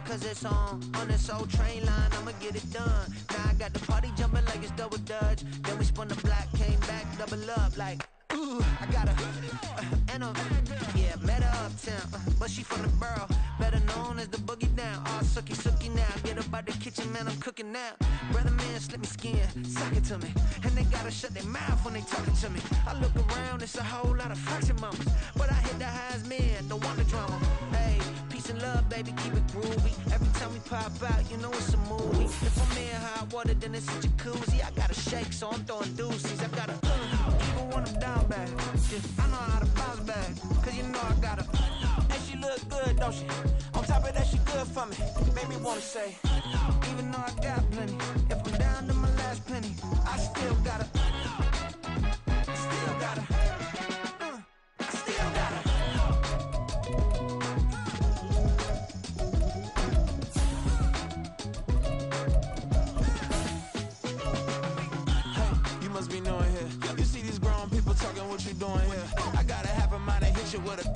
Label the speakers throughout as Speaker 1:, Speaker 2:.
Speaker 1: cause it's on this old train line, I'ma get it done. Now I got the party jumping like it's double dutch. Then we spun the block, came back, double up like, ooh, I got her, and yeah, met her uptown, but she from the borough, better known as the boogie down. All sookie now, get up out the kitchen, man, I'm cooking now. Brother man, slip me skin, suck it to me, and they gotta shut their mouth when they talking to me. I look around, it's a whole lot of flirting mamas, but I hit the highs, man, don't want the drama. Hey, peace and love, baby, keep it groovy. Every time we pop out, you know it's a movie. If I'm in hot water, then it's a jacuzzi. I gotta shake, so I'm throwing deuces. I gotta even when I'm down bad. I know how to bounce back, cause you know I gotta. And she look good, don't she? On top of that, she good for me. Made me wanna say, even though I got plenty, if I'm down to my last penny, I still gotta. I still gotta. I still gotta. Hey, you must be knowing here. You see these grown people talking, what you doing here? I gotta have a mind and hit you with a.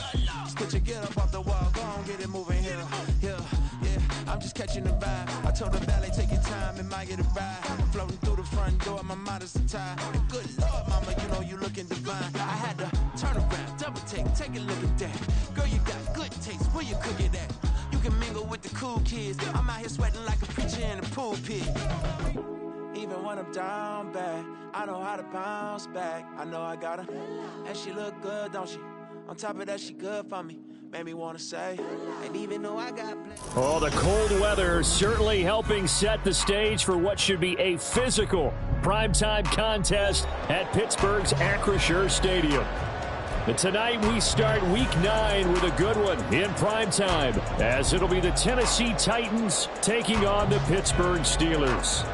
Speaker 1: Could you get up off the wall? Go on, get it moving here. Yeah, I'm just catching the vibe. I told the ballet, take your time, it might get a ride. Floating through the front door, my mind is tied. And good Lord, mama, you know you looking divine. I had to turn around, double take a look at that. Girl, you got good taste, where you cook it at? You can mingle with the cool kids. I'm out here sweating like a preacher in a pool pit. Even when I'm down bad, I know how to bounce back. I know I got her, and she look good, don't she? On top of that, she good for me. Made me want to say, and even though I got...
Speaker 2: Oh, the cold weather certainly helping set the stage for what should be a physical primetime contest at Pittsburgh's Acrisure Stadium. And tonight we start Week 9 with a good one in primetime, as it'll be the Tennessee Titans taking on the Pittsburgh Steelers.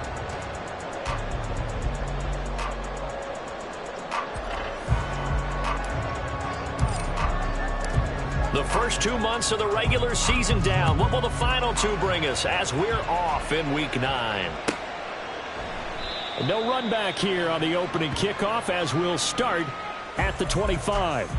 Speaker 2: The first 2 months of the regular season down. What will the final 2 bring us as we're off in Week 9? No run back here on the opening kickoff as we'll start at the 25.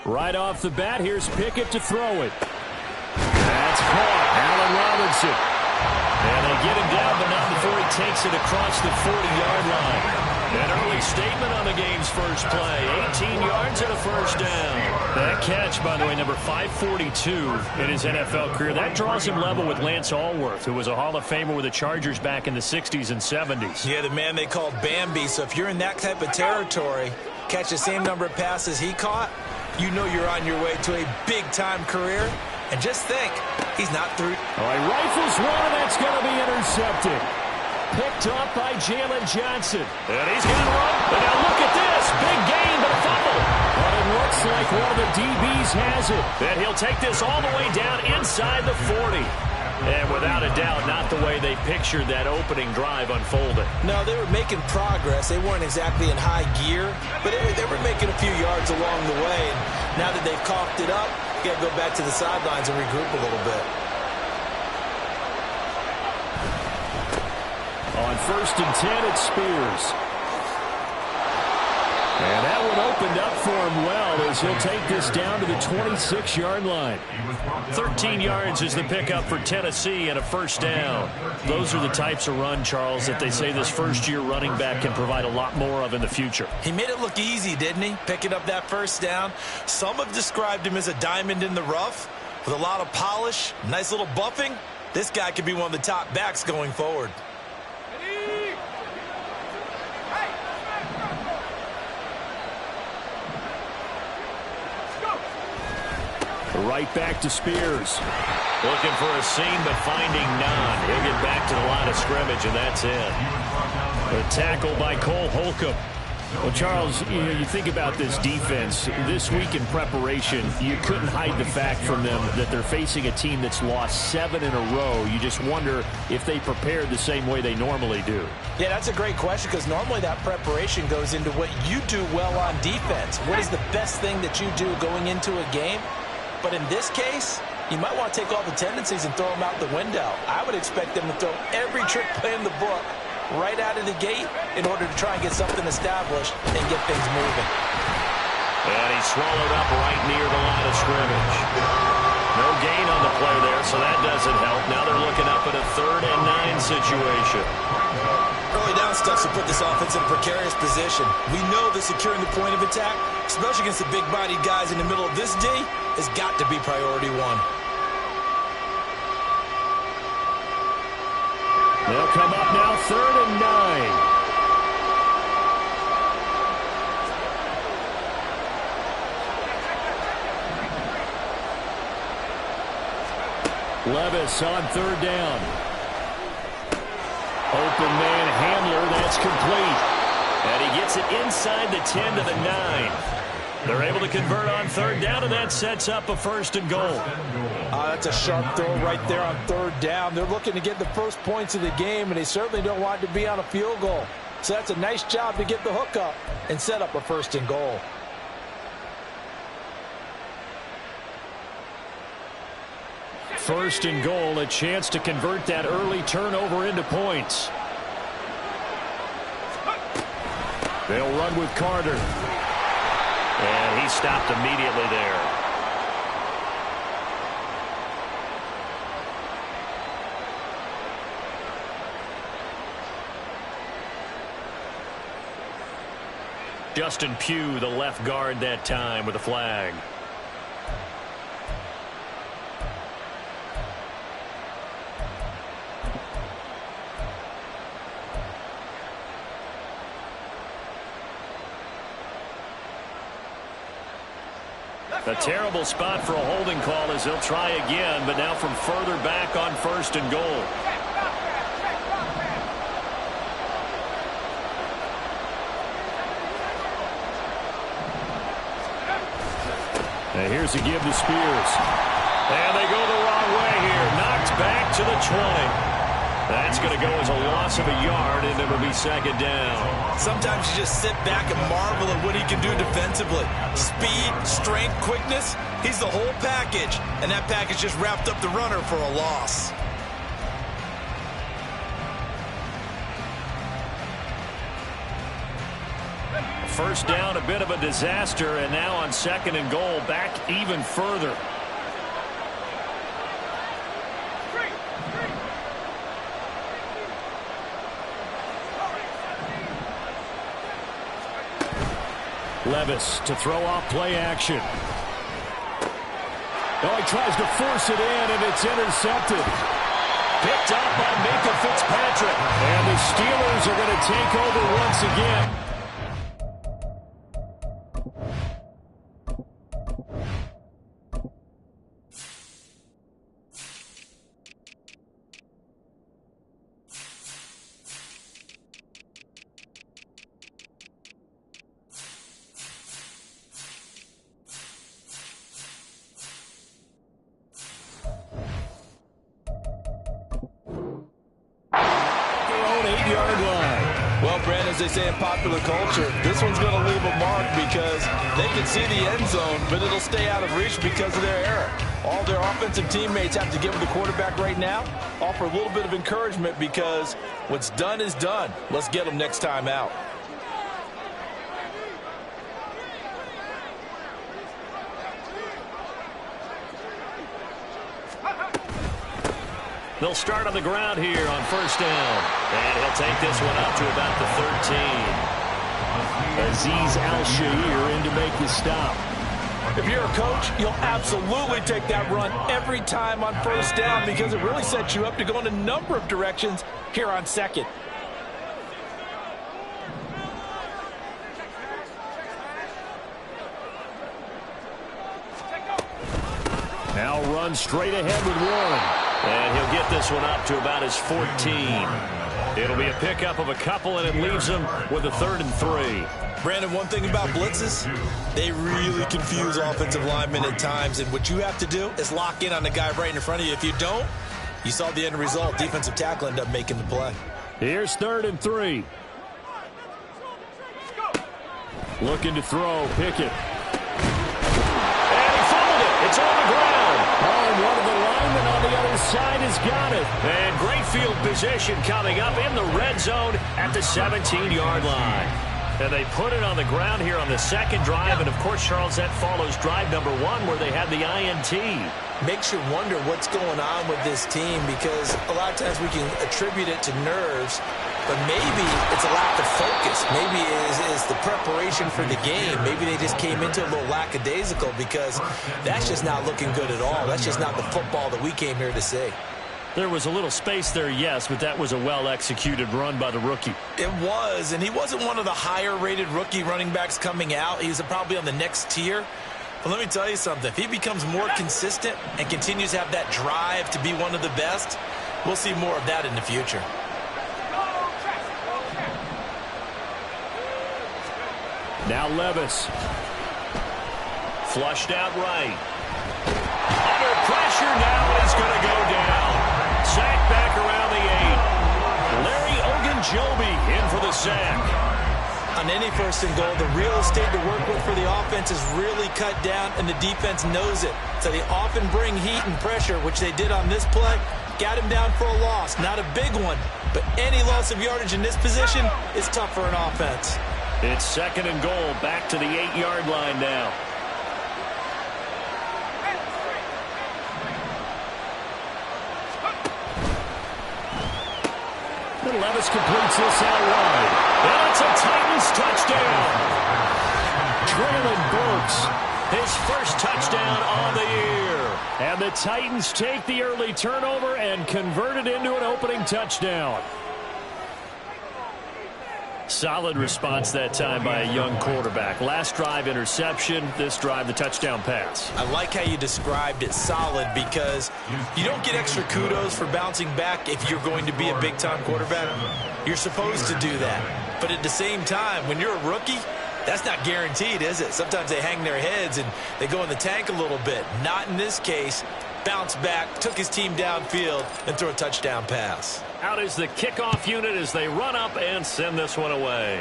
Speaker 2: Right off the bat, here's Pickett to throw it. That's caught. Allen Robinson. And they get him down, but not before he takes it across the 40-yard line. An early statement on the game's first play. 18 yards and a first down. That catch, by the way, number 542 in his NFL career. That draws him level with Lance Allworth, who was a Hall of Famer with the Chargers back in the 60s and 70s.
Speaker 3: Yeah, the man they called Bambi. So if you're in that type of territory, catch the same number of passes he caught, you know you're on your way to a big-time career. And just think, he's not through.
Speaker 2: All right, rifles one, and that's going to be intercepted. Picked up by Jalen Johnson. And he's got run. And now look at this. Big gain, but a fumble. But it looks like one of the DBs has it. And he'll take this all the way down inside the 40. And without a doubt, not the way they pictured that opening drive unfolding.
Speaker 3: No, they were making progress. They weren't exactly in high gear, but they were making a few yards along the way. And now that they've coughed it up, you got to go back to the sidelines and regroup a little bit.
Speaker 2: On 1st and 10, it's Spears. And that one opened up for him well as he'll take this down to the 26-yard line. 13 yards is the pickup for Tennessee and a first down. Those are the types of run, Charles, that they say this first-year running back can provide a lot more of in the future.
Speaker 3: He made it look easy, didn't he? Picking up that first down. Some have described him as a diamond in the rough with a lot of polish, nice little buffing. This guy could be one of the top backs going forward.
Speaker 2: Right back to Spears.
Speaker 4: Looking for a seam, but finding none. He'll get back to the line of scrimmage, and that's it.
Speaker 2: A tackle by Cole Holcomb. Well, Charles, you think about this defense. This week in preparation, you couldn't hide the fact from them that they're facing a team that's lost 7 in a row. You just wonder if they prepared the same way they normally do.
Speaker 3: Yeah, that's a great question, because normally that preparation goes into what you do well on defense. What is the best thing that you do going into a game? But in this case, you might want to take all the tendencies and throw them out the window. I would expect them to throw every trick play in the book right out of the gate in order to try and get something established and get things moving.
Speaker 2: And he swallowed up right near the line of scrimmage. No gain on the play there, so that doesn't help. Now they're looking up at a 3rd and 9 situation.
Speaker 3: Early down stuff to put this offense in a precarious position. We know that securing the point of attack, especially against the big-bodied guys in the middle of this D, has got to be priority 1.
Speaker 2: They'll come up now 3rd and 9. Levis on 3rd down. Open man Handler, that's complete. And he gets it inside the 10 to the 9. They're able to convert on 3rd down, and that sets up a 1st and goal.
Speaker 3: That's a sharp throw right there on 3rd down. They're looking to get the first points of the game, and they certainly don't want to be on a field goal. So that's a nice job to get the hook up and set up a 1st and goal.
Speaker 2: First and goal, a chance to convert that early turnover into points. They'll run with Carter. And he stopped immediately there. Justin Pugh, the left guard that time, with a flag. A terrible spot for a holding call as they'll try again, but now from further back on 1st and goal. And here's a give to Spears. And they go the wrong way here. Knocked back to the 20. That's going to go as a loss of a yard, and it'll be 2nd down.
Speaker 3: Sometimes you just sit back and marvel at what he can do defensively. Speed, strength, quickness, he's the whole package. And that package just wrapped up the runner for a loss.
Speaker 2: First down, a bit of a disaster, and now on 2nd and goal, back even further. Levis to throw off play action. Oh, he tries to force it in, and it's intercepted. Picked up by Minkah Fitzpatrick. And the Steelers are going to take over once again.
Speaker 3: As they say in popular culture, this one's going to leave a mark because they can see the end zone, but it'll stay out of reach because of their error. All their offensive teammates have to give the quarterback right now, offer a little bit of encouragement because what's done is done. Let's get them next time out.
Speaker 2: They'll start on the ground here on 1st down. And he'll take this one up to about the 13. Azeez Al-Shaair in to make the stop.
Speaker 3: If you're a coach, you'll absolutely take that run every time on 1st down because it really sets you up to go in a number of directions here on 2nd.
Speaker 2: Now run straight ahead with Warren. And he'll get this one up to about his 14. It'll be a pickup of a couple, and it leaves them with a 3rd and 3.
Speaker 3: Brandon, one thing about blitzes, they really confuse offensive linemen at times, and what you have to do is lock in on the guy right in front of you. If you don't, you saw the end result. Defensive tackle ended up making the play.
Speaker 2: Here's 3rd and 3. Looking to throw, Pickett. And he fumbled it. It's on the ground. Oh, and one of the linemen on the other side has got it. And great field position coming up in the red zone at the 17-yard line. And they put it on the ground here on the second drive. And, of course, Charles, that follows drive number 1 where they had the INT.
Speaker 3: Makes you wonder what's going on with this team, because a lot of times we can attribute it to nerves, but maybe it's a lack of focus. Maybe it's the preparation for the game. Maybe they just came into a little lackadaisical, because that's just not looking good at all. That's just not the football that we came here to see.
Speaker 2: There was a little space there, yes, but that was a well-executed run by the rookie.
Speaker 3: It was, and he wasn't one of the higher-rated rookie running backs coming out. He was probably on the next tier. But let me tell you something. If he becomes more consistent and continues to have that drive to be one of the best, we'll see more of that in the future.
Speaker 2: Now Levis. Flushed out right. Under pressure now, and he's going to go down. Sack back around the 8. Larry Ogunjobi in for the sack.
Speaker 3: On any 1st and goal, the real estate to work with for the offense is really cut down, and the defense knows it. So they often bring heat and pressure, which they did on this play. Got him down for a loss. Not a big one, but any loss of yardage in this position is tough for an offense.
Speaker 2: It's 2nd and goal, back to the 8-yard line now. And Levis completes this out wide. And it's a Titans touchdown. Traylon Burks, his first touchdown on the year. And the Titans take the early turnover and convert it into an opening touchdown. Solid response that time by a young quarterback. Last drive, interception. This drive, the touchdown pass.
Speaker 3: I like how you described it, solid, because you don't get extra kudos for bouncing back if you're going to be a big-time quarterback. You're supposed to do that. But at the same time, when you're a rookie, that's not guaranteed, is it? Sometimes they hang their heads and they go in the tank a little bit. Not in this case. Bounce back, took his team downfield, and threw a touchdown pass.
Speaker 2: Out is the kickoff unit as they run up and send this one away.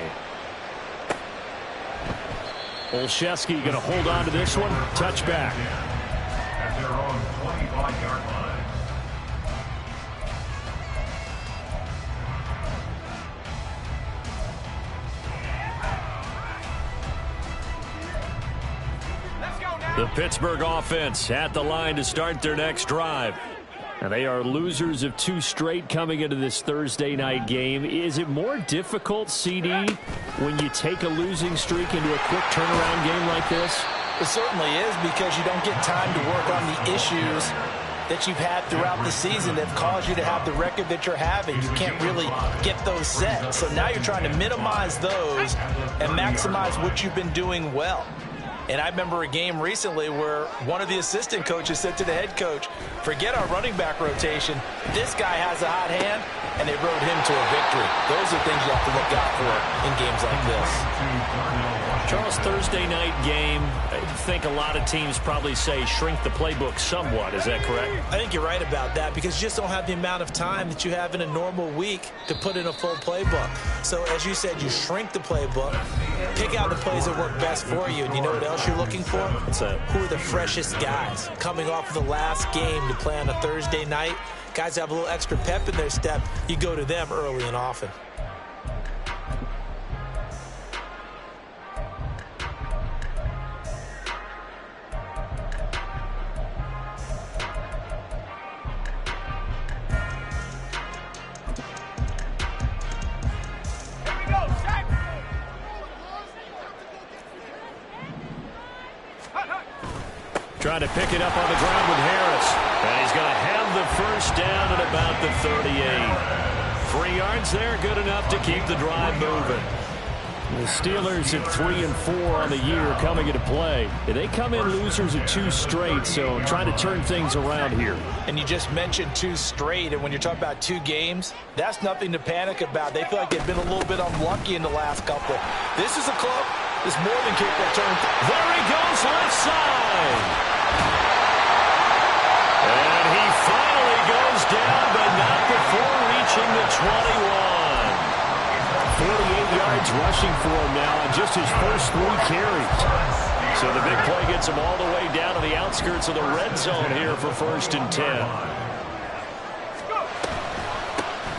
Speaker 2: Olszewski going to hold on to this one. Touchback.
Speaker 5: At their own 25-yard line.
Speaker 2: The Pittsburgh offense at the line to start their next drive. And they are losers of 2 straight coming into this Thursday night game. Is it more difficult, CD, when you take a losing streak into a quick turnaround game like this?
Speaker 3: It certainly is, because you don't get time to work on the issues that you've had throughout the season that have caused you to have the record that you're having. You can't really get those set. So now you're trying to minimize those and maximize what you've been doing well. And I remember a game recently where one of the assistant coaches said to the head coach, forget our running back rotation. This guy has a hot hand, and they rode him to a victory. Those are things you have to look out for in games like this.
Speaker 2: Charles, Thursday night game, I think a lot of teams probably say shrink the playbook somewhat. Is that correct?
Speaker 3: I think you're right about that, because you just don't have the amount of time that you have in a normal week to put in a full playbook. So, as you said, you shrink the playbook, pick out the plays that work best for you, and you know what else you're looking for? Who are the freshest guys coming off of the last game to play on a Thursday night? Guys have a little extra pep in their step. You go to them early and often.
Speaker 2: Trying to pick it up on the ground with Harris. And he's going to have the first down at about the 38. 3 yards there, good enough to keep the drive moving. The Steelers at 3-4 on the year coming into play. They come in losers of 2 straight, so trying to turn things around here.
Speaker 3: And you just mentioned 2 straight, and when you're talking about 2 games, that's nothing to panic about. They feel like they've been a little bit unlucky in the last couple. This is a club that's more than capable of turning.
Speaker 2: There he goes, left side. And he finally goes down, but not before reaching the 21. 48 yards rushing for him now on just his first 3 carries. So the big play gets him all the way down to the outskirts of the red zone here for 1st and 10.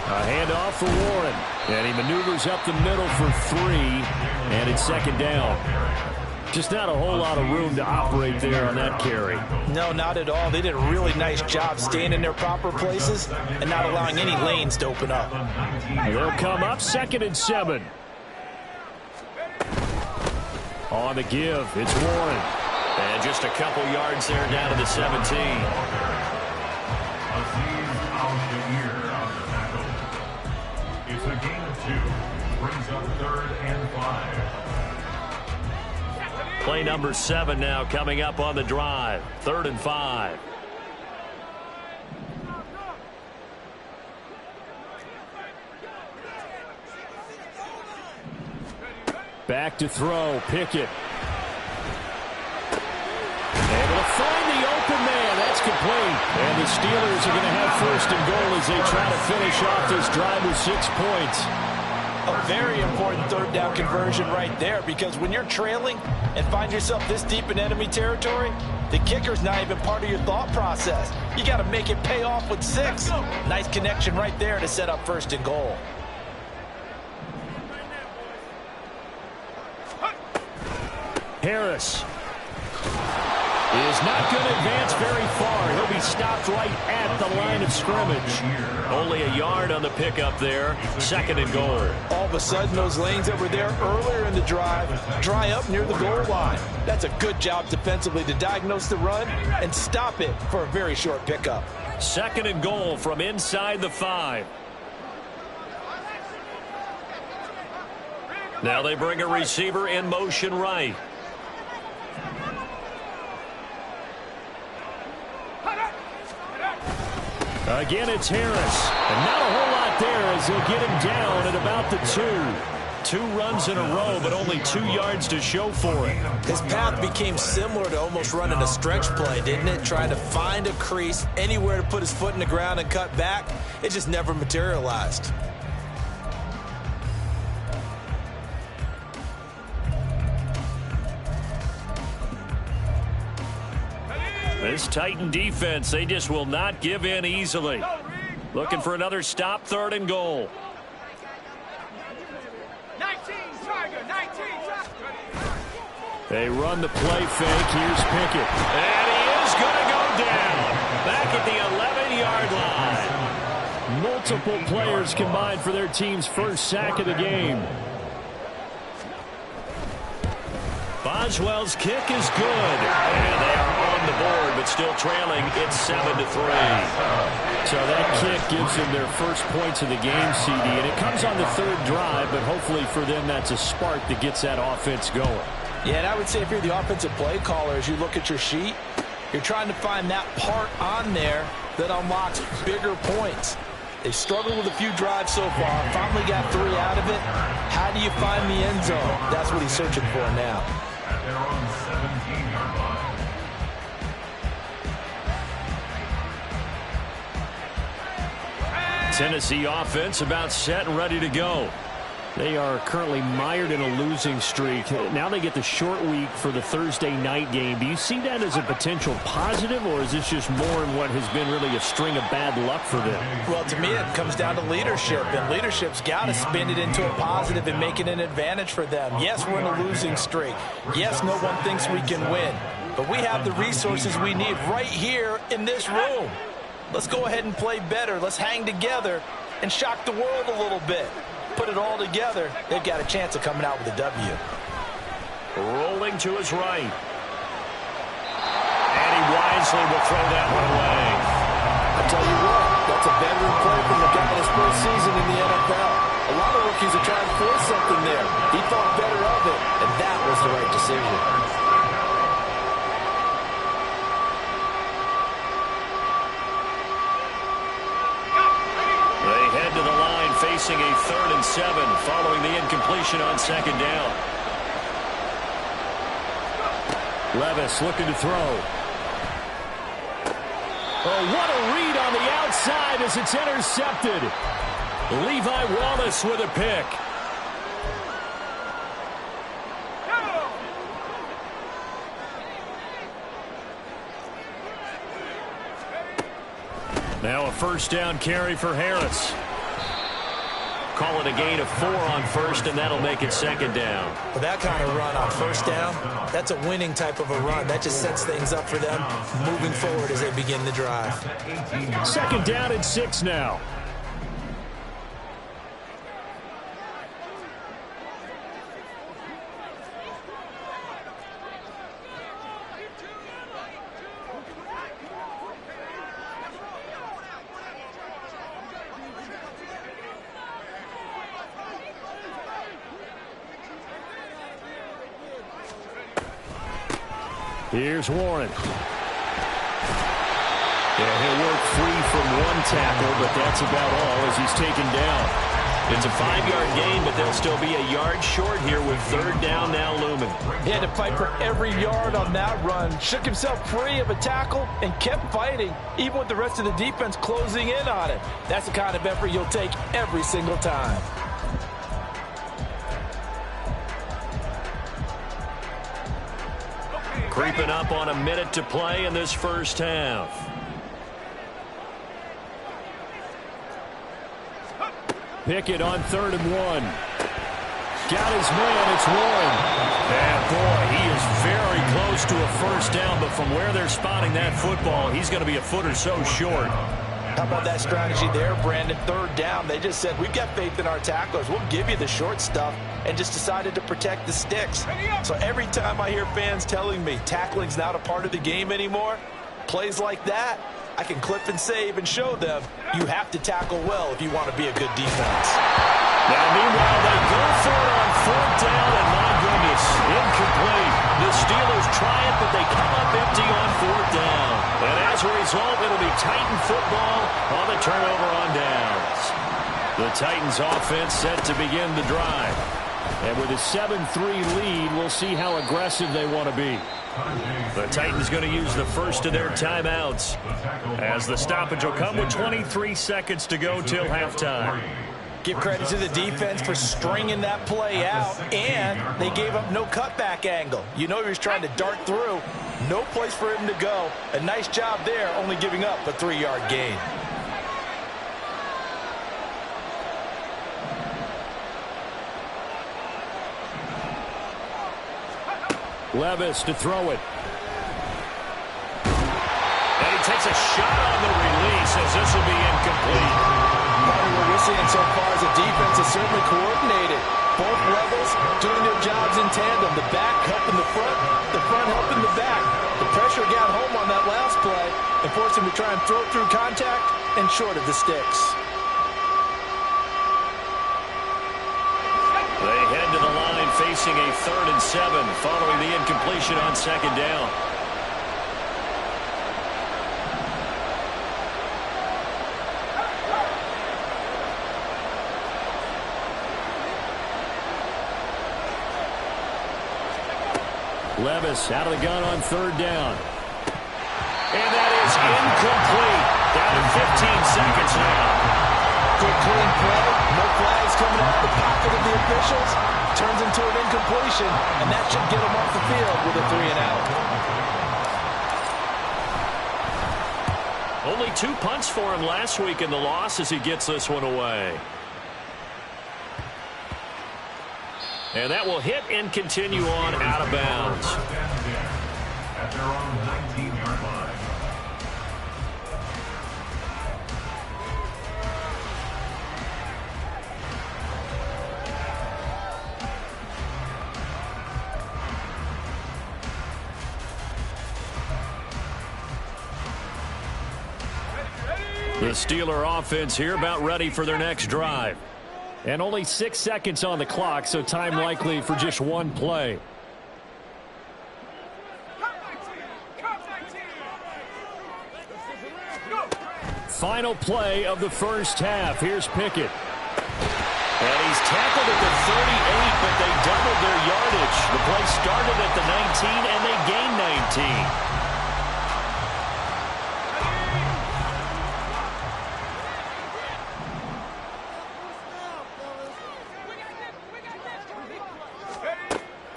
Speaker 2: A handoff for Warren. And he maneuvers up the middle for 3. And it's 2nd down. Just not a whole lot of room to operate there on that carry.
Speaker 3: No, not at all. They did a really nice job staying in their proper places and not allowing any lanes to open up.
Speaker 2: They'll come up 2nd and 7. On the give, it's Warren.
Speaker 4: And just a couple yards there down to the 17.
Speaker 5: It's a gain of 2. Brings up 3rd and 5.
Speaker 2: Play number 7 now coming up on the drive. 3rd and 5. Back to throw. Pickett. Able to find the open man. That's complete. And the Steelers are going to have 1st and goal as they try to finish off this drive with 6 points.
Speaker 3: A very important 3rd down conversion right there, because when you're trailing and find yourself this deep in enemy territory, the kicker's not even part of your thought process. You got to make it pay off with 6. Nice connection right there to set up 1st and goal.
Speaker 2: Harris is not going to advance very far. He'll be stopped right at the line of scrimmage.
Speaker 4: Only a yard on the pickup there. 2nd and goal.
Speaker 3: All of a sudden, those lanes that were there earlier in the drive dry up near the goal line. That's a good job defensively to diagnose the run and stop it for a very short pickup.
Speaker 2: 2nd and goal from inside the 5.
Speaker 4: Now they bring a receiver in motion right.
Speaker 2: Again, it's Harris. And not a whole lot there as they'll get him down at about the 2. 2 runs in a row, but only 2 yards to show for it.
Speaker 3: His path became similar to almost running a stretch play, didn't it? Trying to find a crease, anywhere to put his foot in the ground and cut back. It just never materialized.
Speaker 2: This Titan defense, they just will not give in easily. Looking for another stop, 3rd and goal.
Speaker 6: 19, Tiger, 19,
Speaker 2: They run the play fake. Here's Pickett.
Speaker 4: And he is going to go down. Back at the 11-yard line.
Speaker 2: Multiple players combined for their team's first sack of the game. Boswell's kick is good.
Speaker 4: And they are on the board, but still trailing. It's 7-3.
Speaker 2: So that kick gives them their first points of the game, CD. And it comes on the 3rd drive, but hopefully for them that's a spark that gets that offense going.
Speaker 3: Yeah, and I would say if you're the offensive play caller, as you look at your sheet, you're trying to find that part on there that unlocks bigger points. They've struggled with a few drives so far. Finally got 3 out of it. How do you find the end zone? That's what he's searching for now.
Speaker 5: At their own 17-yard line.
Speaker 2: Tennessee offense about set and ready to go. They are currently mired in a losing streak. Now they get the short week for the Thursday night game. Do you see that as a potential positive, or is this just more in what has been really a string of bad luck for them?
Speaker 3: Well, to me, it comes down to leadership, and leadership's got to spin it into a positive and make it an advantage for them. Yes, we're in a losing streak. Yes, no one thinks we can win, but we have the resources we need right here in this room. Let's go ahead and play better. Let's hang together and shock the world a little bit. Put it all together, they've got a chance of coming out with a W.
Speaker 2: Rolling to his right. And he wisely will throw that one away.
Speaker 3: I tell you what, that's a veteran play from the guy that's first season in the NFL. A lot of rookies are trying to force something there. He thought better of it, and that was the right decision.
Speaker 2: They head to the line facing a 3rd and 7 following the incompletion on 2nd down. Levis looking to throw. Oh, what a read on the outside as it's intercepted. Levi Wallace with a pick. Now a 1st down carry for Harris. Call it a gain of 4 on 1st, and that'll make it 2nd down.
Speaker 3: With that kind of run on 1st down, that's a winning type of a run. That just sets things up for them moving forward as they begin the drive.
Speaker 2: 2nd down and 6 now. Here's Warren. Yeah, he'll work free from 1 tackle, but that's about all as he's taken down. It's a 5-yard gain, but they'll still be a yard short here with 3rd down now looming.
Speaker 3: He had to fight for every yard on that run. Shook himself free of a tackle and kept fighting, even with the rest of the defense closing in on it. That's the kind of effort you'll take every single time.
Speaker 2: Creeping up on a minute to play in this 1st half. Pickett on 3rd and 1. Got his man, it's Warren. And boy, he is very close to a 1st down, but from where they're spotting that football, he's going to be a foot or so short.
Speaker 3: How about that strategy there, Brandon? 3rd down, they just said, we've got faith in our tacklers. We'll give you the short stuff, and just decided to protect the sticks. So every time I hear fans telling me tackling's not a part of the game anymore, plays like that, I can clip and save and show them you have to tackle well if you want to be a good defense.
Speaker 2: Now, meanwhile, they go for it on 4th down, and my goodness, incomplete. The Steelers try it, but they come up empty on 4th down. And as a result, it'll be Titan football on the turnover on downs. The Titans offense set to begin the drive. And with a 7-3 lead, we'll see how aggressive they want to be. The Titans going to use the first of their timeouts, as the stoppage will come with 23 seconds to go till halftime.
Speaker 3: Give credit to the defense for stringing that play out, and they gave up no cutback angle. You know he was trying to dart through. No place for him to go. A nice job there, only giving up a 3-yard gain.
Speaker 2: Levis to throw it. And he takes a shot on the release as this will be incomplete.
Speaker 3: What we're seeing so far is the defense is certainly coordinated. Both levels doing their jobs in tandem. The back helping the front helping the back. The pressure got home on that last play and forced him to try and throw through contact and short of the sticks.
Speaker 2: They head to the line facing a 3rd and 7 following the incompletion on 2nd down. Levis out of the gun on 3rd down. And that is incomplete. Down to 15 seconds now.
Speaker 3: Good clean play. No flags coming off the pocket of the officials. Turns into an incompletion, and that should get him off the field with a 3-and-out.
Speaker 2: Only 2 punts for him last week in the loss as he gets this one away. And that will hit and continue on out of bounds.
Speaker 5: At their own 19-yard line.
Speaker 2: The Steeler offense here about ready for their next drive. And only 6 seconds on the clock, so time likely for just one play. Final play of the first half. Here's Pickett.
Speaker 4: And he's tackled at the 38, but they doubled their yardage. The play started at the 19, and they gained 19.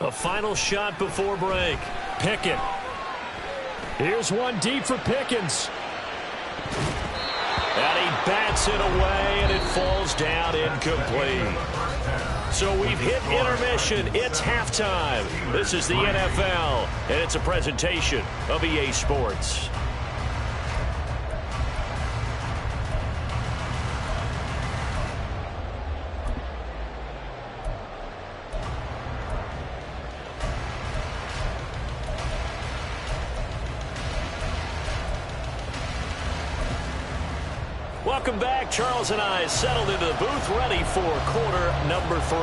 Speaker 4: A final shot before break.
Speaker 2: Pickett. Here's one deep for Pickens.
Speaker 4: And he bats it away, and it falls down incomplete. So we've hit intermission. It's halftime. This is the NFL, and it's a presentation of EA Sports. Welcome back. Charles and I settled into the booth, ready for quarter number 3.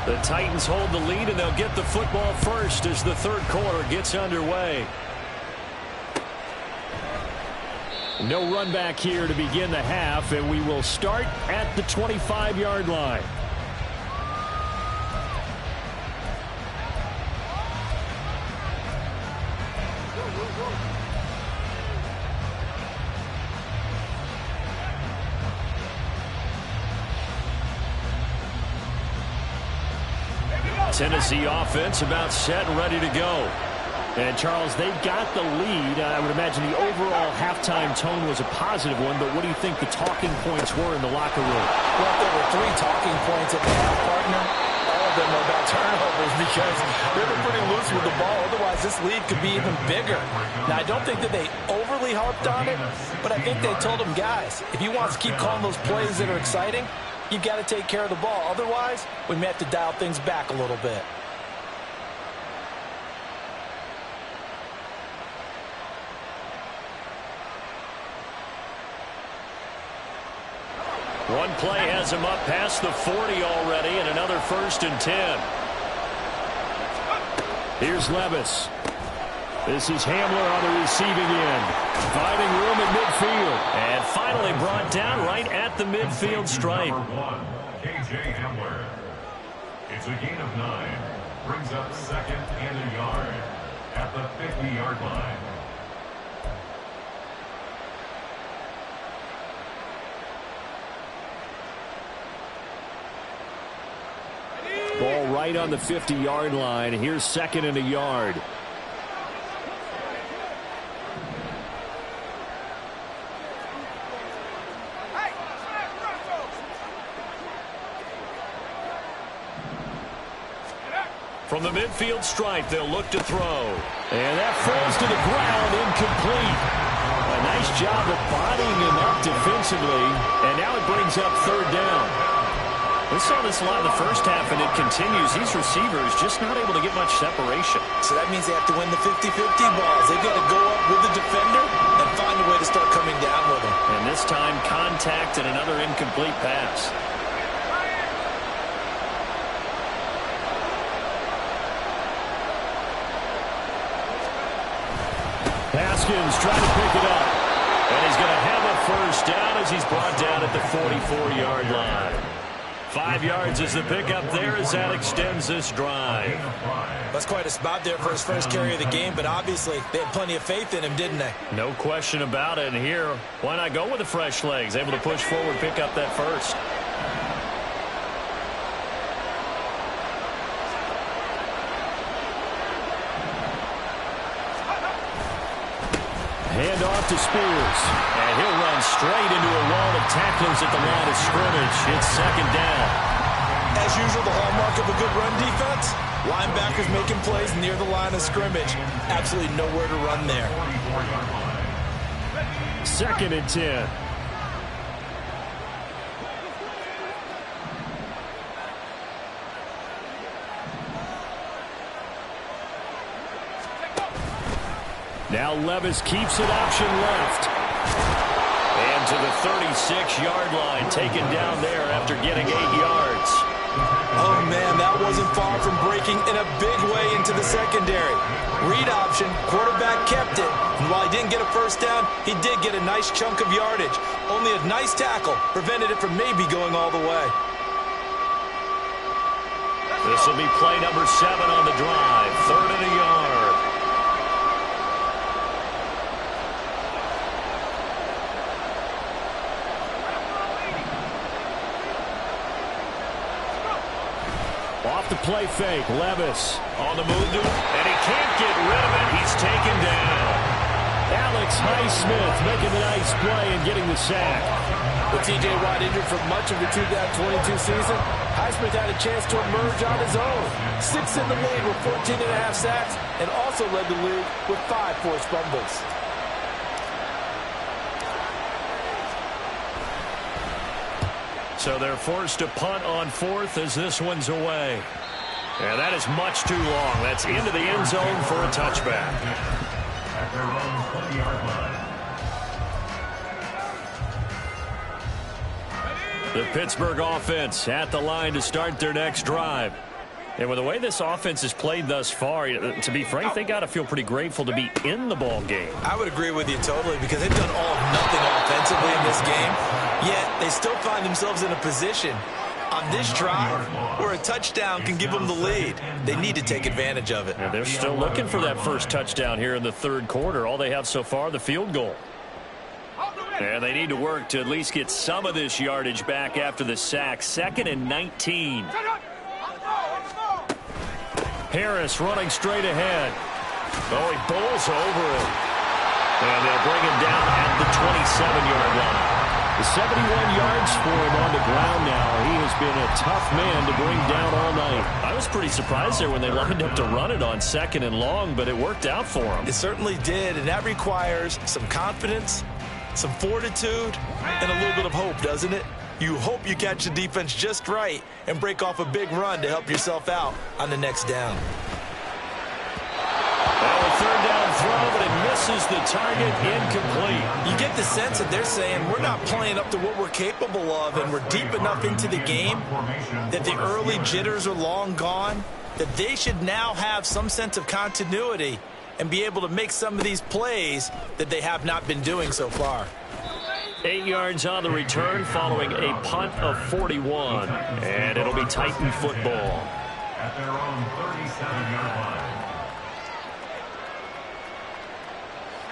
Speaker 4: The Titans hold the lead, and they'll get the football first as the third quarter gets underway.
Speaker 2: No run back here to begin the half, and we will start at the 25-yard line. Tennessee offense about set and ready to go. And, Charles, they've got the lead. I would imagine the overall halftime tone was a positive one, but what do you think the talking points were in the locker room?
Speaker 3: Well, there were 3 talking points at the half, partner. All of them were about turnovers because they were pretty loose with the ball. Otherwise, this lead could be even bigger. Now, I don't think that they overly harped on it, but I think they told them, guys, if he wants to keep calling those plays that are exciting, you've got to take care of the ball. Otherwise, we may have to dial things back a little bit.
Speaker 4: One play has him up past the 40 already, and another 1st and 10.
Speaker 2: Here's Levis. This is Hamler on the receiving end. Finding room at midfield.
Speaker 4: And finally brought down right at the midfield stripe.
Speaker 5: Number 1, K.J. Hamler. It's a gain of 9. Brings up 2nd and a yard at the 50-yard line.
Speaker 2: Ball right on the 50-yard line. Here's 2nd and a yard.
Speaker 4: From the midfield stripe, they'll look to throw.
Speaker 2: And that falls to the ground, incomplete. A nice job of bodying him up defensively. And now it brings up 3rd down.
Speaker 4: We saw this a lot in the first half, and it continues. These receivers just not able to get much separation.
Speaker 3: So that means they have to win the 50-50 balls. They've got to go up with the defender and find a way to start coming down with him.
Speaker 4: And this time, contact and another incomplete pass.
Speaker 2: Haskins trying to pick it up.
Speaker 4: And he's going to have a 1st down as he's brought down at the 44-yard line. 5 yards is the pickup there as that extends this drive.
Speaker 3: That's quite a spot there for his first carry of the game, but obviously they had plenty of faith in him, didn't they?
Speaker 4: No question about it. And here, why not go with the fresh legs? Able to push forward, pick up that 1st.
Speaker 2: Hand off to Spears.
Speaker 4: And he'll run straight into a wall of tacklers at the line of scrimmage. It's 2nd down.
Speaker 3: As usual, the hallmark of a good run defense, linebackers making plays near the line of scrimmage. Absolutely nowhere to run there.
Speaker 2: 2nd and 10. Now Levis keeps it option left.
Speaker 4: And to the 36-yard line, taken down there after getting 8 yards.
Speaker 3: Oh, man, that wasn't far from breaking in a big way into the secondary. Read option, quarterback kept it. And while he didn't get a first down, he did get a nice chunk of yardage. Only a nice tackle prevented it from maybe going all the way.
Speaker 4: This will be play number 7 on the drive. 3rd and a yard.
Speaker 2: Off the play fake, Levis.
Speaker 4: On the move, and he can't get rid of it. He's taken down.
Speaker 2: Alex Highsmith making the nice play and getting the sack.
Speaker 3: With T.J. Watt injured for much of the 2022 season, Highsmith had a chance to emerge on his own. 6th in the league with 14.5 sacks, and also led the league with 5 forced fumbles.
Speaker 4: So they're forced to punt on 4th as this one's away. And that is much too long. That's into the end zone for a touchback.
Speaker 5: At their own 20-yard line.
Speaker 2: The Pittsburgh offense at the line to start their next drive. And with the way this offense has played thus far, to be frank, they got to feel pretty grateful to be in the ball game.
Speaker 3: I would agree with you totally because they've done all of nothing offensively in this game, yet they still find themselves in a position on this drive where a touchdown can give them the lead. They need to take advantage of it.
Speaker 2: And they're still looking for that first touchdown here in the 3rd quarter. All they have so far, the field goal. And they need to work to at least get some of this yardage back after the sack. 2nd and 19. Harris running straight ahead.
Speaker 4: Oh, he bowls over it. And they'll bring him down at the 27-yard line.
Speaker 2: The 71 yards for him on the ground now. He has been a tough man to bring down all night. I was pretty surprised there when they lined up to run it on 2nd and long, but it worked out for him.
Speaker 3: It certainly did, and that requires some confidence, some fortitude, and a little bit of hope, doesn't it? You hope you catch the defense just right and break off a big run to help yourself out on the next down.
Speaker 4: Well, a 3rd down throw, but it misses the target, incomplete.
Speaker 3: You get the sense that they're saying we're not playing up to what we're capable of, and we're deep enough into the game that the early jitters are long gone, that they should now have some sense of continuity and be able to make some of these plays that they have not been doing so far.
Speaker 4: 8 yards on the return following a punt of 41. And it'll be Titan football.
Speaker 5: At their own 37-yard line.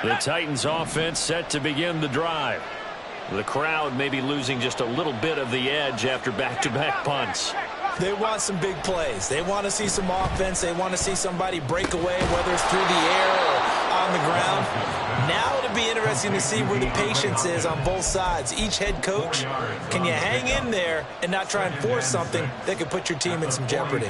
Speaker 2: The Titans offense set to begin the drive. The crowd may be losing just a little bit of the edge after back-to-back punts.
Speaker 3: They want some big plays. They want to see some offense. They want to see somebody break away, whether it's through the air or on the ground. Now it'll be interesting to see where the patience is on both sides. Each head coach, can you hang in there and not try and force something that could put your team in some jeopardy?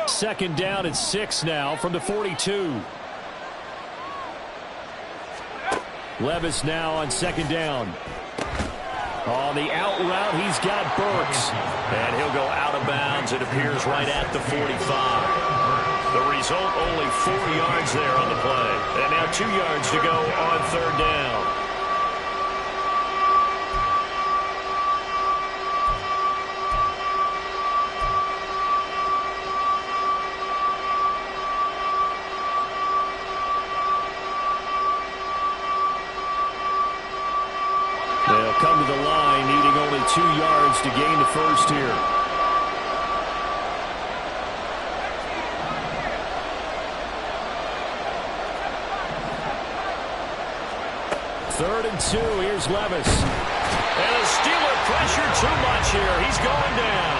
Speaker 2: Second down and 6 now from the 42. Levis now on 2nd down. On the out route, he's got Burks.
Speaker 4: And he'll go out of bounds, it appears, right at the 45. The result, only 4 yards there on the play. And now 2 yards to go on 3rd down.
Speaker 2: They'll come to the line, needing only 2 yards to gain the first here. Third and 2, here's Levis.
Speaker 4: And the Steeler pressure too much here. He's going down.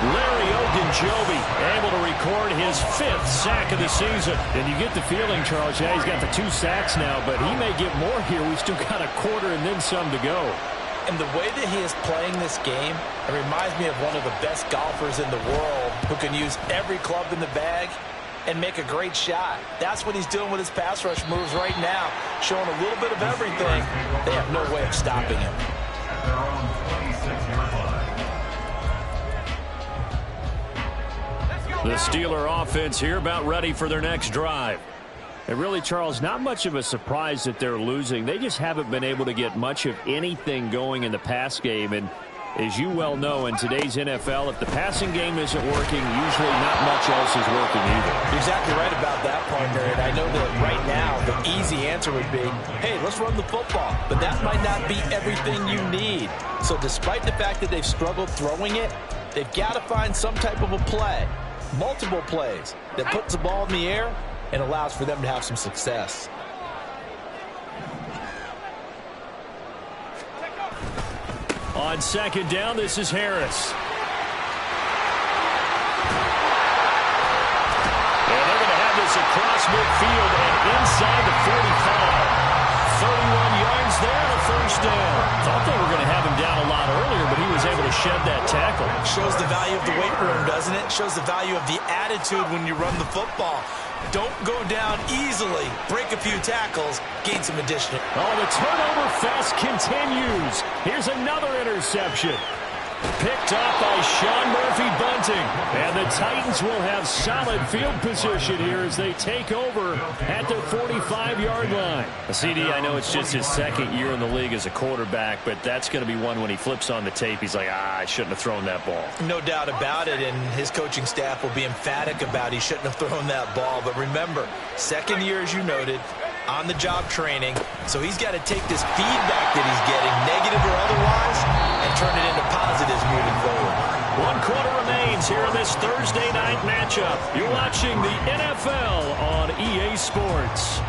Speaker 2: Larry Ogunjobi able to record his 5th sack of the season. And you get the feeling, Charles, yeah, he's got the 2 sacks now, but he may get more here. We've still got a quarter and then some to go.
Speaker 3: And the way that he is playing this game, it reminds me of one of the best golfers in the world who can use every club in the bag and make a great shot. That's what he's doing with his pass rush moves right now, showing a little bit of everything. They have no way of stopping him.
Speaker 5: At their own 26-yard line.
Speaker 2: The Steeler offense here about ready for their next drive. And really, Charles, not much of a surprise that they're losing. They just haven't been able to get much of anything going in the pass game. And as you well know, in today's NFL, if the passing game isn't working, usually not much else is working either.
Speaker 3: You're exactly right about that, partner. And I know that right now the easy answer would be, hey, let's run the football. But that might not be everything you need. So despite the fact that they've struggled throwing it, they've got to find some type of a play, multiple plays, that puts the ball in the air and allows for them to have some success.
Speaker 2: On second down, this is Harris. And they're going to have this across midfield and inside the 45. 31 yards there and a first down. Thought they were going to have him down a lot earlier, but he was able to shed that tackle.
Speaker 3: Shows the value of the weight room, doesn't it? Shows the value of the attitude when you run the football. Don't go down easily. Break a few tackles. Gain some additional.
Speaker 2: Oh, the turnover fest continues. Here's another interception. Picked off by Sean Murphy-Bunting. And the Titans will have solid field position here as they take over at the 45-yard line. CD, I know it's just his second year in the league as a quarterback, but that's going to be one when he flips on the tape, he's like, I shouldn't have thrown that ball.
Speaker 3: No doubt about it, and his coaching staff will be emphatic about he shouldn't have thrown that ball. But remember, second year, as you noted, on-the-job training, so he's got to take this feedback that he's getting, negative or otherwise, and turn it into positives moving forward.
Speaker 2: 1 quarter remains here in this Thursday night matchup. You're watching the NFL on EA Sports.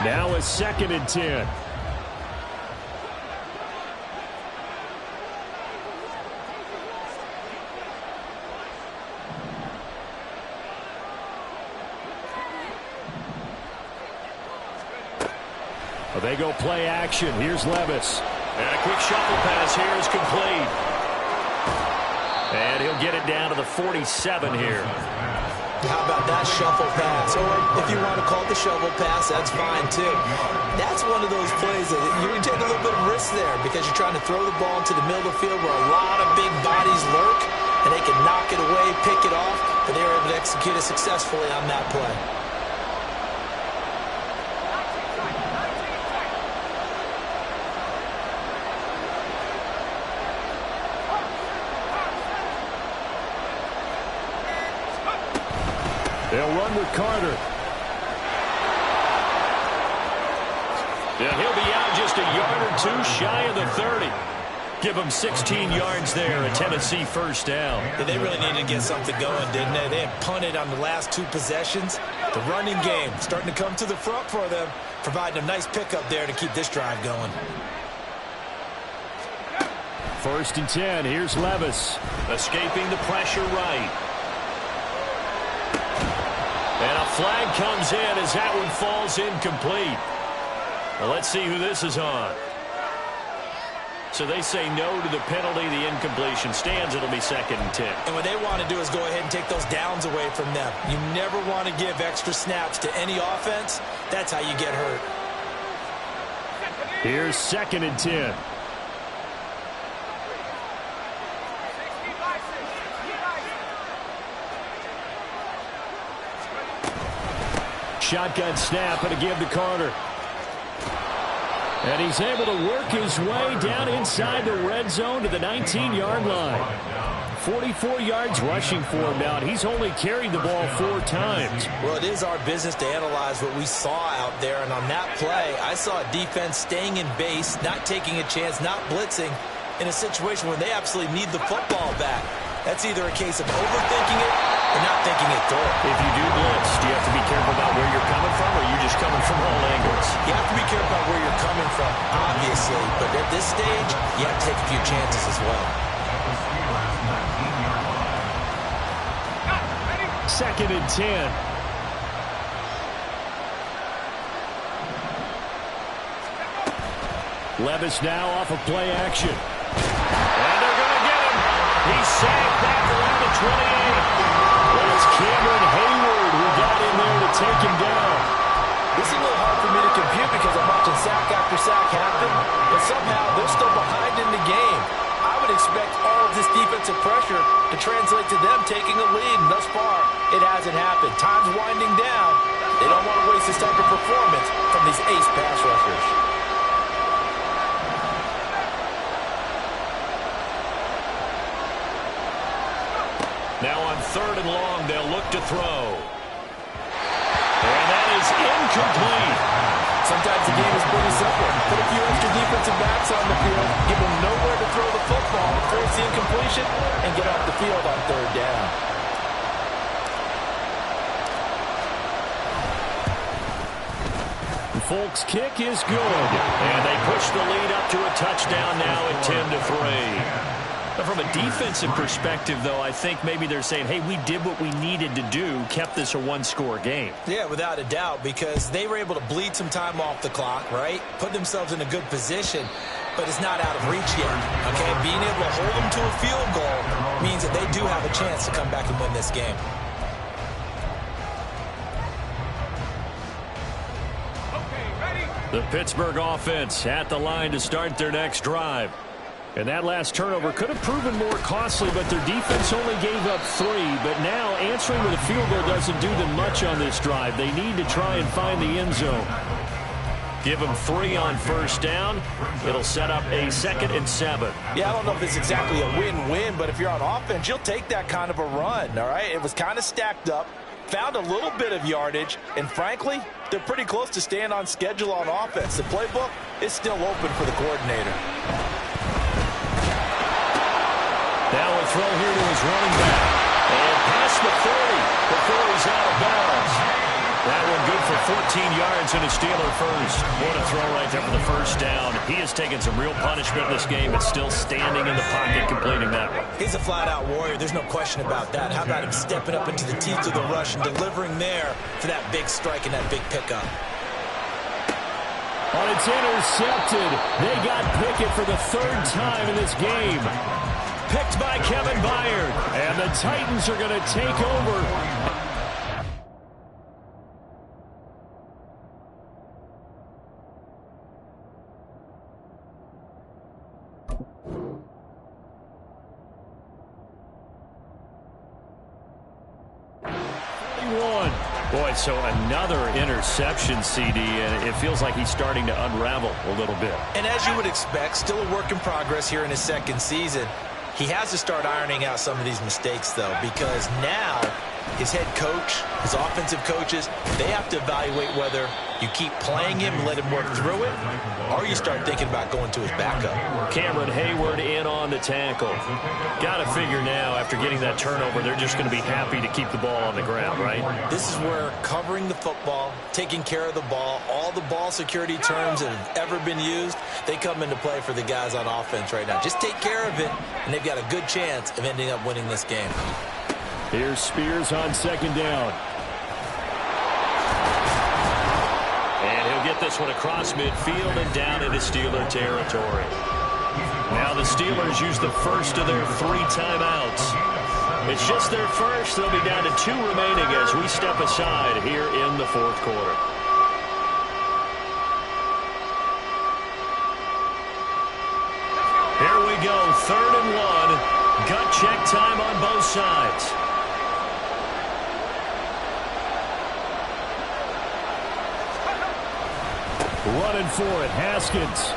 Speaker 2: Now a 2nd and 10. They go play action. Here's Levis. And a quick shuffle pass here is complete. And he'll get it down to the 47 here.
Speaker 3: How about that shuffle pass? Or if you want to call it the shovel pass, that's fine too. That's one of those plays that you can take a little bit of risk there because you're trying to throw the ball into the middle of the field where a lot of big bodies lurk, and they can knock it away, pick it off, but they were able to execute it successfully on that play.
Speaker 2: They'll run with Carter. And he'll be out just a yard or two shy of the 30. Give him 16 yards there, a Tennessee first down.
Speaker 3: Yeah, they really needed to get something going, didn't they? They had punted on the last 2 possessions. The running game starting to come to the front for them, providing a nice pickup there to keep this drive going.
Speaker 2: 1st and 10. Here's Levis. Escaping the pressure right. And a flag comes in as that one falls incomplete. Well, let's see who this is on. So they say no to the penalty. The incompletion stands. It'll be 2nd and 10.
Speaker 3: And what they want to do is go ahead and take those downs away from them. You never want to give extra snaps to any offense. That's how you get hurt.
Speaker 2: Here's 2nd and 10. Shotgun snap and a give to Carter. And he's able to work his way down inside the red zone to the 19-yard line. 44 yards rushing for him now. He's only carried the ball 4 times.
Speaker 3: Well, it is our business to analyze what we saw out there. And on that play, I saw a defense staying in base, not taking a chance, not blitzing in a situation where they absolutely need the football back. That's either a case of overthinking it or not thinking it through.
Speaker 2: If you do blitz, do you have to be careful about where you're coming from, or are you just coming from all angles?
Speaker 3: You have to be careful about where you're coming from, obviously. But at this stage, you have to take a few chances as well.
Speaker 2: 2nd and 10. Levis now off of play action. And they're going to get him. He's sacked back around the 28. Well, it's Cameron Hayward who got in there to take him down.
Speaker 3: This is a little hard for me to compute because I'm watching sack after sack happen, but somehow they're still behind in the game. I would expect all of this defensive pressure to translate to them taking a lead, and thus far, it hasn't happened. Time's winding down. They don't want to waste this type of performance from these ace pass rushers.
Speaker 4: Now on 3rd and long, they'll look to throw. And that is incomplete.
Speaker 3: Sometimes the game is pretty simple. Put a few extra defensive backs on the field, give them nowhere to throw the football, force the incompletion, and get off the field on 3rd down.
Speaker 2: Folk's kick is good.
Speaker 4: And they push the lead up to a touchdown now at 10-3. From a defensive perspective, though, I think maybe they're saying, hey, we did what we needed to do, kept this a one-score game.
Speaker 3: Yeah, without a doubt, because they were able to bleed some time off the clock, right? Put themselves in a good position, but it's not out of reach yet, okay? Being able to hold them to a field goal means that they do have a chance to come back and win this game.
Speaker 2: The Pittsburgh offense at the line to start their next drive. And that last turnover could have proven more costly, but their defense only gave up 3. But now answering with a field goal doesn't do them much on this drive. They need to try and find the end zone. Give them 3 on 1st down. It'll set up a 2nd and 7.
Speaker 3: Yeah, I don't know if it's exactly a win-win, but if you're on offense, you'll take that kind of a run, all right? It was kind of stacked up, found a little bit of yardage, and frankly, they're pretty close to staying on schedule on offense. The playbook is still open for the coordinator.
Speaker 2: Now a throw here to his running back.
Speaker 4: And past the 40 before he's out of bounds. That one good for 14 yards and a Steeler first.
Speaker 2: What a throw right there for the 1st down. He has taken some real punishment in this game, but still standing in the pocket completing that one.
Speaker 3: He's a flat-out warrior. There's no question about that. How about him stepping up into the teeth of the rush and delivering there for that big strike and that big pickup?
Speaker 2: But it's intercepted. They got Pickett for the 3rd time in this game. Picked by Kevin Byard. And the Titans are going to take over. Boy, so another interception, CD, and it feels like he's starting to unravel a little bit.
Speaker 3: And as you would expect, still a work in progress here in his 2nd season. He has to start ironing out some of these mistakes, though, because now his head coach, his offensive coaches, they have to evaluate whether you keep playing him and let him work through it, or you start thinking about going to his backup.
Speaker 2: Cameron Hayward in on the tackle. Got to figure now, after getting that turnover, they're just going to be happy to keep the ball on the ground, right?
Speaker 3: This is where covering the football, taking care of the ball, all the ball security terms that have ever been used, they come into play for the guys on offense right now. Just take care of it, and they've got a good chance of ending up winning this game.
Speaker 2: Here's Spears on 2nd down.
Speaker 4: And he'll get this one across midfield and down into Steeler territory.
Speaker 2: Now the Steelers use the first of their 3 timeouts. It's just their first. They'll be down to 2 remaining as we step aside here in the 4th quarter. Here we go, 3rd and 1. Gut check time on both sides. Running for it, Haskins.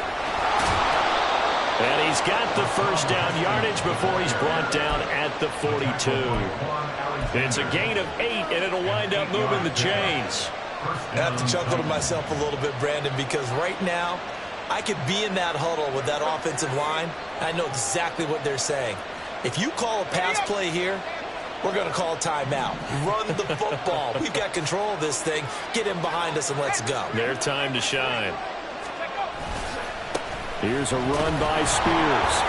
Speaker 2: And he's got the 1st down yardage before he's brought down at the 42. It's a gain of 8, and it'll wind up moving the chains.
Speaker 3: I have to chuckle to myself a little bit, Brandon, because right now, I could be in that huddle with that offensive line. I know exactly what they're saying. If you call a pass play here, we're going to call a timeout. Run the football. We've got control of this thing. Get him behind us and let's go.
Speaker 2: Their time to shine. Here's a run by Spears.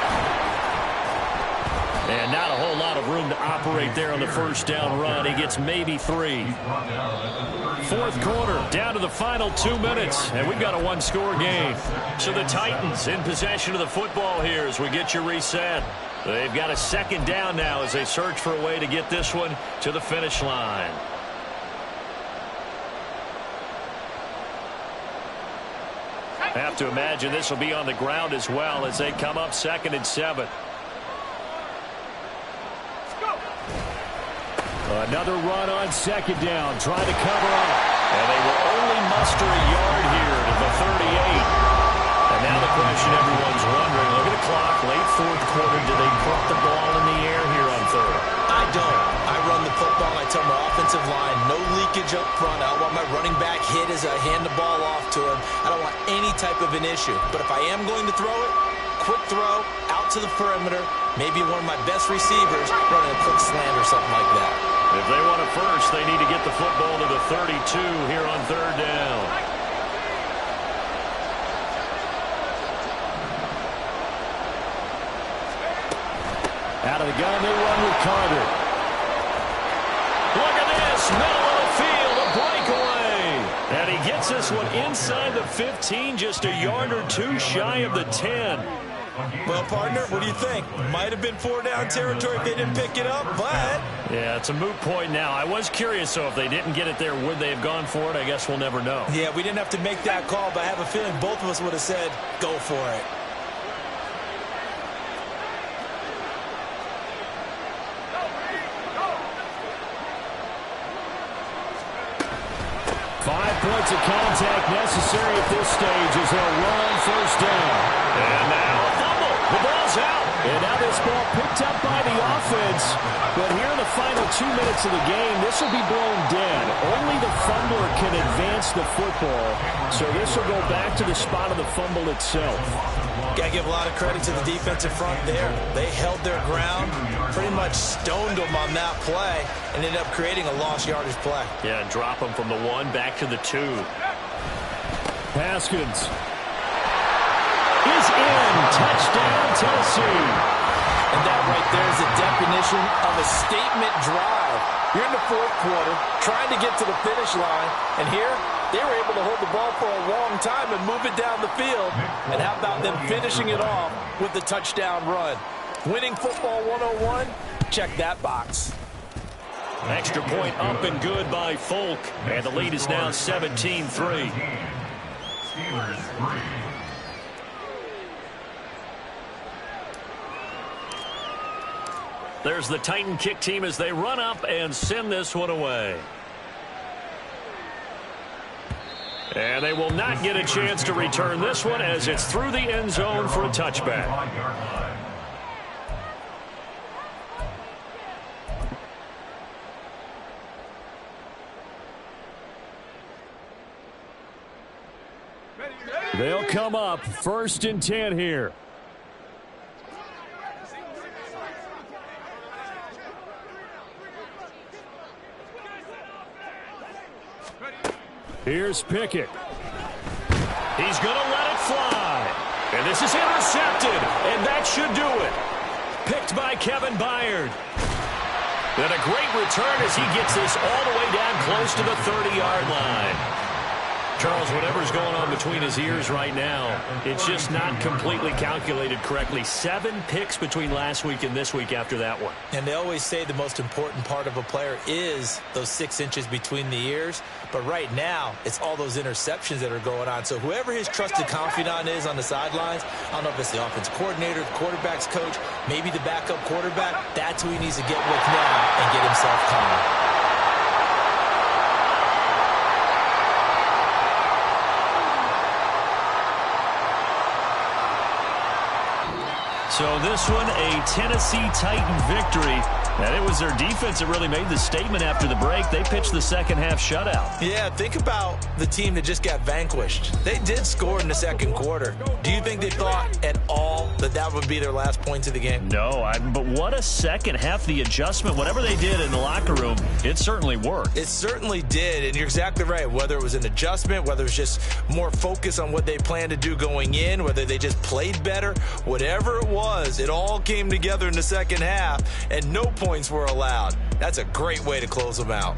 Speaker 2: And not a whole lot of room to operate there on the first down run. He gets maybe 3. Fourth quarter, down to the final 2 minutes, and we've got a one-score game. So the Titans in possession of the football here as we get you reset. They've got a second down now as they search for a way to get this one to the finish line. Have to imagine this will be on the ground as well as they come up 2nd and 7. Another run on 2nd down, trying to cover up. And they will only muster a yard here to the 38. And now the question everyone's wondering, look at the clock, late 4th quarter, do they put the ball in the air here on 3rd?
Speaker 3: I don't. I run the football. I tell my offensive line, no leakage up front. I don't want my running back hit as I hand the ball off to him. I don't want any type of an issue. But if I am going to throw it, quick throw, out to the perimeter, maybe one of my best receivers running a quick slant or something like that.
Speaker 2: If they want it first, they need to get the football to the 32 here on 3rd down. Out of the gun, they run with Carter. Look at this, middle of the field, a breakaway. And he gets this one inside the 15, just a yard or 2 shy of the 10.
Speaker 3: Well, partner, what do you think? Might have been 4-down territory if they didn't pick it up, but...
Speaker 2: Yeah, it's a moot point now. I was curious, so if they didn't get it there, would they have gone for it? I guess we'll never know.
Speaker 3: Yeah, we didn't have to make that call, but I have a feeling both of us would have said, go for it.
Speaker 2: Points of contact necessary at this stage as they'll run 1st down. And now a fumble. The ball's out. And now this ball picked up by the offense. But here in the final 2 minutes of the game, this will be blown dead. Only the fumbler can advance the football. So this will go back to the spot of the fumble itself.
Speaker 3: Got to give a lot of credit to the defensive front there. They held their ground, pretty much stoned them on that play, and ended up creating a lost yardage play.
Speaker 2: Yeah, and drop them from the 1 back to the 2. Haskins is in. Touchdown, Tennessee.
Speaker 3: And that right there is the definition of a statement drive. You're in the 4th quarter, trying to get to the finish line, and here they were able to hold the ball for a long time and move it down the field. And how about them finishing it off with the touchdown run? Winning football 101, check that box.
Speaker 2: Extra point up and good by Folk. And the lead is now 17-3.
Speaker 5: Steelers 3.
Speaker 2: There's the Titan kick team as they run up and send this one away. And they will not get a chance to return this one as it's through the end zone for a touchback. They'll come up 1st and 10 here. Here's Pickett. He's going to let it fly. And this is intercepted. And that should do it. Picked by Kevin Byard. And a great return as he gets this all the way down close to the 30-yard line. Charles, whatever's going on between his ears right now, it's just not completely calculated correctly. 7 picks between last week and this week after that one.
Speaker 3: And they always say the most important part of a player is those 6 inches between the ears. But right now, it's all those interceptions that are going on. So whoever his trusted confidant is on the sidelines, I don't know if it's the offense coordinator, the quarterback's coach, maybe the backup quarterback, that's who he needs to get with now and get himself calm.
Speaker 2: So this one, a Tennessee Titan victory. And it was their defense that really made the statement after the break. They pitched the second half shutout.
Speaker 3: Yeah, think about the team that just got vanquished. They did score in the second quarter. Do you think they thought at all that that would be their last points of the game?
Speaker 2: No, but what a second half. The adjustment, whatever they did in the locker room, it certainly worked.
Speaker 3: It certainly did, and you're exactly right. Whether it was an adjustment, whether it was just more focus on what they planned to do going in, whether they just played better, whatever it was, it all came together in the second half, and no points were allowed. That's a great way to close them out.